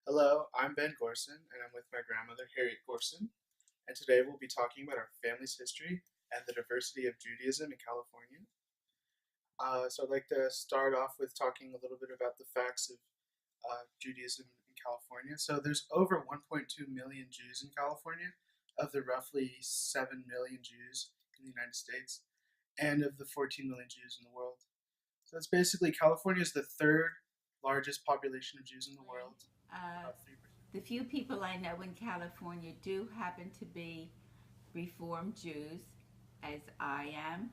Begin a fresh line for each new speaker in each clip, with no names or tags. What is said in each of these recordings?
Hello, I'm Ben Gorsen, and I'm with my grandmother, Harriet Gorsen, and today we'll be talking about our family's history and the diversity of Judaism in California. So I'd like to start off with talking a little bit about the facts of Judaism in California. So there's over 1.2 million Jews in California, of the roughly 7 million Jews in the United States, and of the 14 million Jews in the world. So it's basically California is the third largest population of Jews in the world,
Uh,
about 3%.
the few people I know in California do happen to be Reformed Jews, as I am.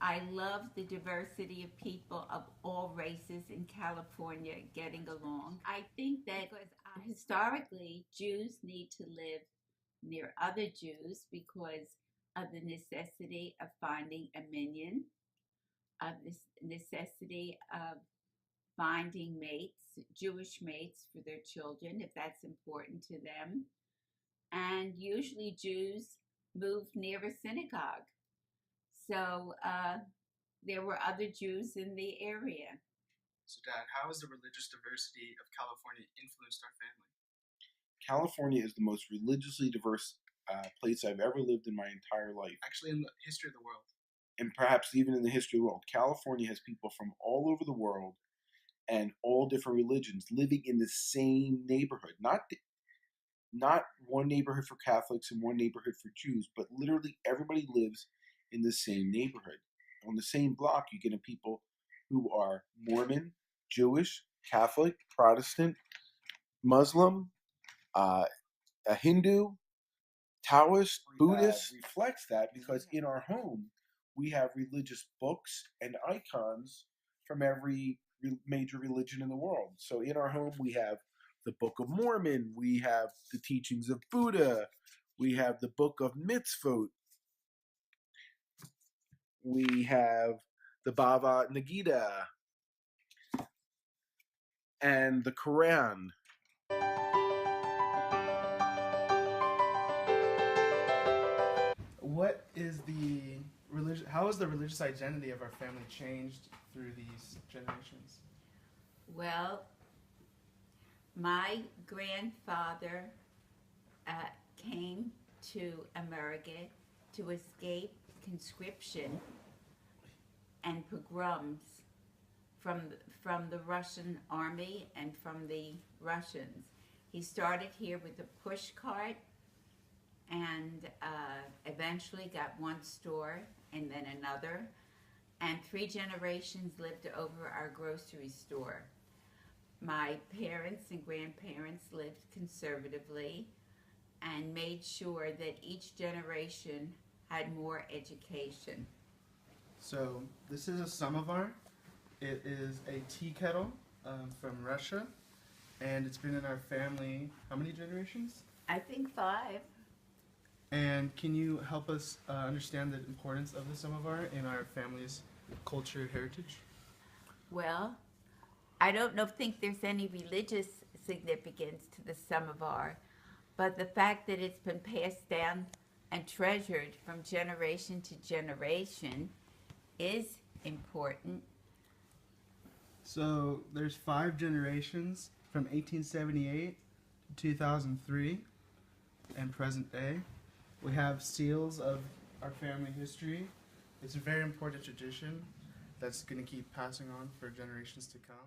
I love the diversity of people of all races in California getting along. I think that because historically Jews need to live near other Jews because of the necessity of finding a minyan, of the necessity of finding mates, Jewish mates for their children, if that's important to them. And usually Jews move near a synagogue. So there were other Jews in the area.
So, Dad, how has the religious diversity of California influenced our family?
California is the most religiously diverse place I've ever lived in my entire life,
Actually, in the history of the world.
and perhaps even in the history of the world. California has people from all over the world and all different religions living in the same neighborhood. Not one neighborhood for Catholics and one neighborhood for Jews, but literally everybody lives in the same neighborhood. On the same block, you get people who are Mormon, Jewish, Catholic, Protestant, Muslim, uh, a Hindu, Taoist, Buddhist. Reflects that because in our home we have religious books and icons from every major religion in the world. So in our home we have the Book of Mormon, we have the teachings of Buddha, we have the Book of Mitzvot, we have the Bhagavad Gita, and the Quran.
What is the religion? How has the religious identity of our family changed through these generations?
Well, my grandfather uh, came to America to escape conscription and pogroms from the Russian army and from the Russians. He started here with a push cart and eventually got one store and then another. And 3 generations lived over our grocery store. My parents and grandparents lived conservatively and made sure that each generation had more education.
So this is a samovar. It is a tea kettle from Russia, and it's been in our family how many generations?
I think 5.
And can you help us understand the importance of the samovar in our family's culture heritage?
Well, I don't think there's any religious significance to the samovar, but the fact that it's been passed down and treasured from generation to generation is important.
So there's 5 generations from 1878 to 2003 and present day. We have seals of our family history. It's a very important tradition that's going to keep passing on for generations to come.